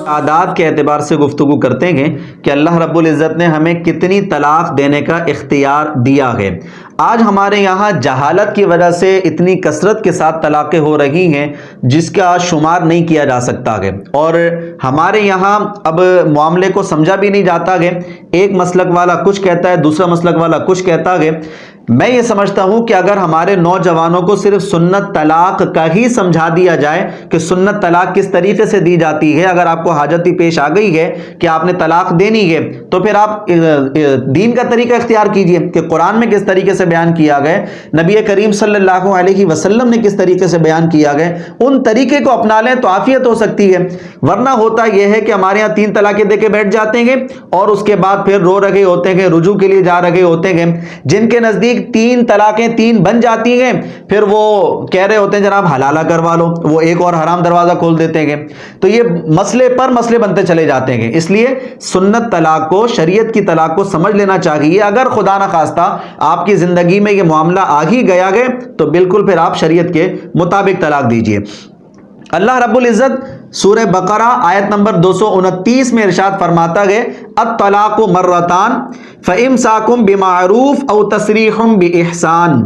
تعداد کے اعتبار سے گفتگو کرتے ہیں کہ اللہ رب العزت نے ہمیں کتنی طلاق دینے کا اختیار دیا ہے۔ آج ہمارے یہاں جہالت کی وجہ سے اتنی کثرت کے ساتھ طلاقیں ہو رہی ہیں جس کا شمار نہیں کیا جا سکتا ہے، اور ہمارے یہاں اب معاملے کو سمجھا بھی نہیں جاتا ہے۔ ایک مسلک والا کچھ کہتا ہے، دوسرا مسلک والا کچھ کہتا ہے۔ میں یہ سمجھتا ہوں کہ اگر ہمارے نوجوانوں کو صرف سنت طلاق کا ہی سمجھا دیا جائے کہ سنت طلاق کس طریقے سے دی جاتی ہے، اگر آپ کو حاجت ہی پیش آ گئی ہے کہ آپ نے طلاق دینی ہے تو پھر آپ دین کا طریقہ اختیار کیجئے کہ قرآن میں کس طریقے سے بیان کیا گیا، نبی کریم صلی اللہ علیہ وسلم نے کس طریقے سے بیان کیا گیا، ان طریقے کو اپنا لیں تو عافیت ہو سکتی ہے۔ ورنہ ہوتا یہ ہے کہ ہمارے یہاں 3 طلاقیں دے کے بیٹھ جاتے ہیں اور اس کے بعد پھر رو رہے ہوتے ہیں، رجوع کے لیے جا رہے ہوتے ہیں۔ جن کے نزدیک 3 طلاقیں 3 بن جاتی ہیں پھر وہ کہہ رہے ہوتے ہیں جناب حلالہ کروا لو، وہ ایک اور حرام دروازہ کھول دیتے ہیں۔ تو یہ مسئلے پر مسئلے بنتے چلے جاتے ہیں۔ اس لیے سنت طلاق کو، شریعت کی طلاق کو سمجھ لینا چاہیے۔ اگر خدا نخواستہ آپ کی زندگی میں یہ معاملہ آ ہی گیا ہے تو بالکل پھر آپ شریعت کے مطابق طلاق دیجئے۔ اللہ رب العزت سورہ بقرہ آیت نمبر 229 میں ارشاد فرماتا ہے الطلاق مرتان فامساکم بمعروف او تسریح باحسان۔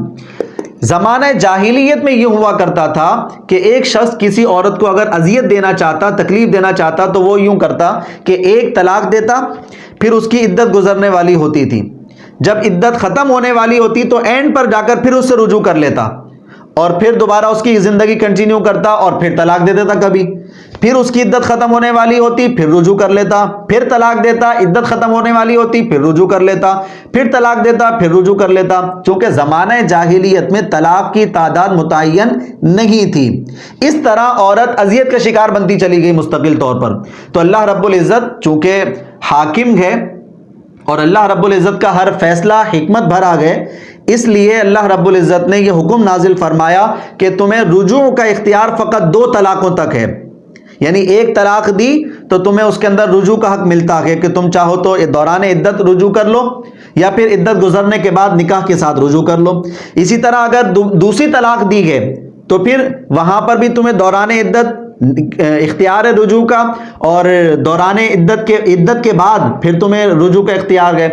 زمانہ جاہلیت میں یہ ہوا کرتا تھا کہ ایک شخص کسی عورت کو اگر اذیت دینا چاہتا، تکلیف دینا چاہتا تو وہ یوں کرتا کہ ایک طلاق دیتا، پھر اس کی عدت گزرنے والی ہوتی تھی، جب عدت ختم ہونے والی ہوتی تو اینڈ پر جا کر پھر اس سے رجوع کر لیتا اور پھر دوبارہ اس کی زندگی کنٹینیو کرتا اور پھر طلاق دے دیتا کبھی، پھر اس کی عدت ختم ہونے والی ہوتی پھر رجوع کر لیتا، پھر طلاق دیتا، عدت ختم ہونے والی ہوتی پھر رجوع کر لیتا، پھر طلاق دیتا پھر رجوع کر لیتا۔ چونکہ زمانہ جاہلیت میں طلاق کی تعداد متعین نہیں تھی، اس طرح عورت اذیت کا شکار بنتی چلی گئی مستقل طور پر۔ تو اللہ رب العزت چونکہ حاکم ہے اور اللہ رب العزت کا ہر فیصلہ حکمت بھرا ہے، اس لیے اللہ رب العزت نے یہ حکم نازل فرمایا کہ تمہیں رجوع کا اختیار فقط 2 طلاقوں تک ہے۔ یعنی ایک طلاق دی تو تمہیں اس کے اندر رجوع کا حق ملتا ہے کہ تم چاہو تو دوران عدت رجوع کر لو یا پھر عدت گزرنے کے بعد نکاح کے ساتھ رجوع کر لو۔ اسی طرح اگر دوسری طلاق دی ہے تو پھر وہاں پر بھی تمہیں دوران عدت اختیار رجوع کا، اور دوران عدت کے بعد پھر تمہیں رجوع کا اختیار ہے۔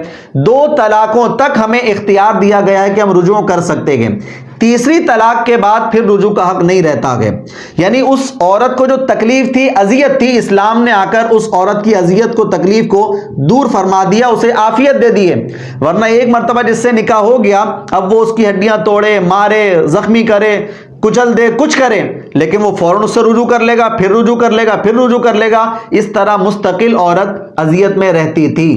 2 طلاقوں تک ہمیں اختیار دیا گیا ہے کہ ہم رجوع کر سکتے ہیں۔ تیسری طلاق کے بعد پھر رجوع کا حق نہیں رہتا ہے۔ یعنی اس عورت کو جو تکلیف تھی، اذیت تھی، اسلام نے آ کر اس عورت کی اذیت کو، تکلیف کو دور فرما دیا، اسے عافیت دے دی ہے۔ ورنہ ایک مرتبہ جس سے نکاح ہو گیا اب وہ اس کی ہڈیاں توڑے، مارے، زخمی کرے، کچل دے، کچھ کرے، لیکن وہ فوراً اس سے رجوع کر لے گا، پھر رجوع کر لے گا، پھر رجوع کر لے گا۔ اس طرح مستقل عورت اذیت میں رہتی تھی،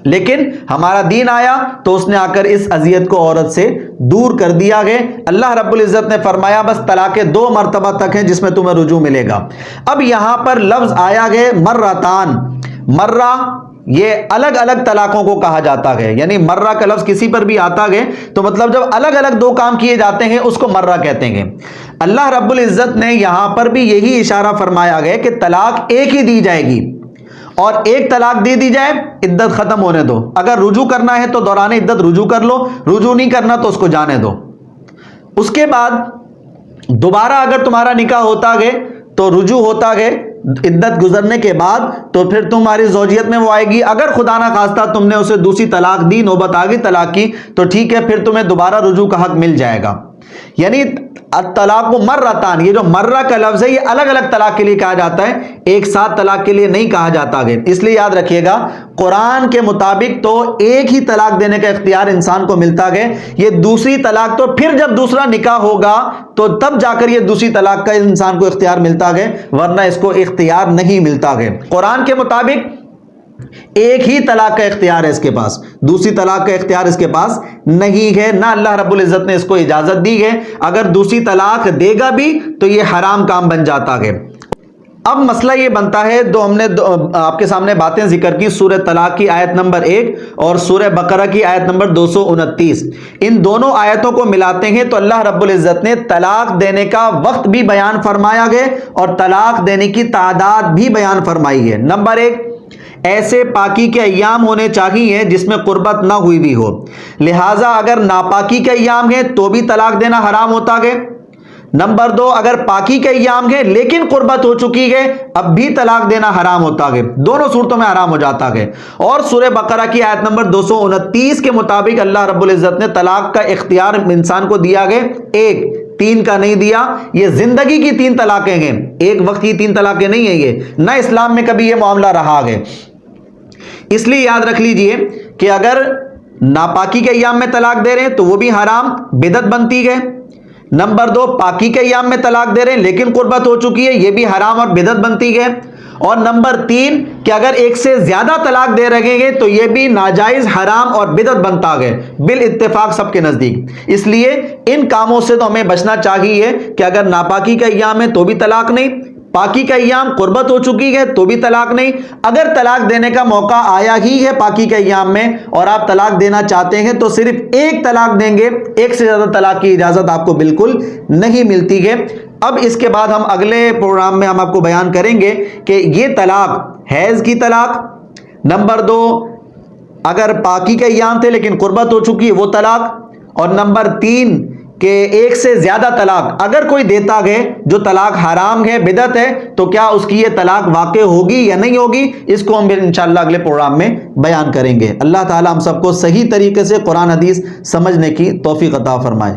لیکن ہمارا دین آیا تو اس نے آ کر اس اذیت کو عورت سے دور کر دیا ہے۔ اللہ رب العزت نے فرمایا بس طلاقیں 2 مرتبہ تک ہیں جس میں تمہیں رجوع ملے گا۔ اب یہاں پر لفظ آیا ہے مرتان۔ مرہ یہ الگ الگ طلاقوں کو کہا جاتا ہے، یعنی مرہ کا لفظ کسی پر بھی آتا ہے تو مطلب جب الگ الگ 2 کام کیے جاتے ہیں اس کو مرہ کہتے ہیں۔ اللہ رب العزت نے یہاں پر بھی یہی اشارہ فرمایا گیا کہ طلاق ایک ہی دی جائے گی، اور ایک طلاق دے دی جائے عدت ختم ہونے دو، اگر رجوع کرنا ہے تو دوران عدت رجوع کر لو، رجوع نہیں کرنا تو اس کو جانے دو۔ اس کے بعد دوبارہ اگر تمہارا نکاح ہوتا ہے تو رجوع ہوتا ہے عدت گزرنے کے بعد، تو پھر تمہاری زوجیت میں وہ آئے گی۔ اگر خدا نہ خواستہ تم نے اسے دوسری طلاق دی، نوبت آ گئی طلاق کی، تو ٹھیک ہے، پھر تمہیں دوبارہ رجوع کا حق مل جائے گا۔ یعنی الطلاق مرتان، یہ جو مرہ کا لفظ ہے یہ الگ الگ طلاق کے لیے کہا جاتا ہے، ایک ساتھ طلاق کے لیے نہیں کہا جاتا ہے۔ اس لیے یاد رکھیے گا قرآن کے مطابق تو ایک ہی طلاق دینے کا اختیار انسان کو ملتا ہے۔ یہ دوسری طلاق تو پھر جب دوسرا نکاح ہوگا تو تب جا کر یہ دوسری طلاق کا انسان کو اختیار ملتا ہے، ورنہ اس کو اختیار نہیں ملتا ہے۔ قرآن کے مطابق ایک ہی طلاق کا اختیار ہے اس کے پاس، دوسری طلاق کا اختیار اس کے پاس نہیں ہے، نہ اللہ رب العزت نے اس کو اجازت دی ہے۔ اگر دوسری طلاق دے گا بھی تو یہ حرام کام بن جاتا ہے۔ اب مسئلہ یہ بنتا ہے، ہم نے آپ کے سامنے باتیں ذکر کی، سورہ طلاق کی آیت نمبر 1 اور سورہ بقرہ کی آیت نمبر 229، ان دونوں آیتوں کو ملاتے ہیں تو اللہ رب العزت نے طلاق دینے کا وقت بھی بیان فرمایا ہے اور طلاق دینے کی تعداد بھی بیان فرمائی ہے۔ نمبر 1، ایسے پاکی کے ایام ہونے چاہیے جس میں قربت نہ ہوئی بھی ہو، لہٰذا اگر ناپاکی کے ایام ہیں تو بھی طلاق دینا حرام ہوتا ہے۔ نمبر 2، اگر پاکی کے ایام ہے لیکن قربت ہو چکی ہے اب بھی طلاق دینا حرام ہوتا ہے، دونوں صورتوں میں حرام ہو جاتا ہے۔ اور سورہ بقرہ کی آیت نمبر 229 کے مطابق اللہ رب العزت نے طلاق کا اختیار انسان کو دیا ہے، ایک، 3 کا نہیں دیا۔ یہ زندگی کی 3 طلاقیں ہیں، ایک وقت کی 3 طلاقیں نہیں ہیں، یہ نہ اسلام میں کبھی یہ معاملہ رہا ہے۔ اس لیے یاد رکھ لیجئے کہ اگر ناپاکی کے ایام میں طلاق دے رہے ہیں تو وہ بھی حرام بدعت بنتی ہے۔ نمبر 2، پاکی کے ایام میں طلاق دے رہے ہیں لیکن قربت ہو چکی ہے، یہ بھی حرام اور بدعت بنتی ہے۔ اور نمبر 3 کہ اگر ایک سے زیادہ طلاق دے رہے ہیں تو یہ بھی ناجائز، حرام اور بدعت بنتا ہے بالاتفاق سب کے نزدیک۔ اس لیے ان کاموں سے تو ہمیں بچنا چاہیے کہ اگر ناپاکی کا ایام ہے تو بھی طلاق نہیں، پاکی کا ایام قربت ہو چکی ہے تو بھی طلاق نہیں۔ اگر طلاق دینے کا موقع آیا ہی ہے پاکی کے ایام میں اور آپ طلاق دینا چاہتے ہیں تو صرف ایک طلاق دیں گے، ایک سے زیادہ طلاق کی اجازت آپ کو بالکل نہیں ملتی ہے۔ اب اس کے بعد ہم اگلے پروگرام میں ہم آپ کو بیان کریں گے کہ یہ طلاق حیض کی طلاق، نمبر 2 اگر پاکی کے ایام تھے لیکن قربت ہو چکی ہے وہ طلاق، اور نمبر 3 کہ ایک سے زیادہ طلاق اگر کوئی دیتا ہے جو طلاق حرام ہے، بدعت ہے، تو کیا اس کی یہ طلاق واقع ہوگی یا نہیں ہوگی، اس کو ہم انشاءاللہ اگلے پروگرام میں بیان کریں گے۔ اللہ تعالی ہم سب کو صحیح طریقے سے قرآن حدیث سمجھنے کی توفیق عطا فرمائے۔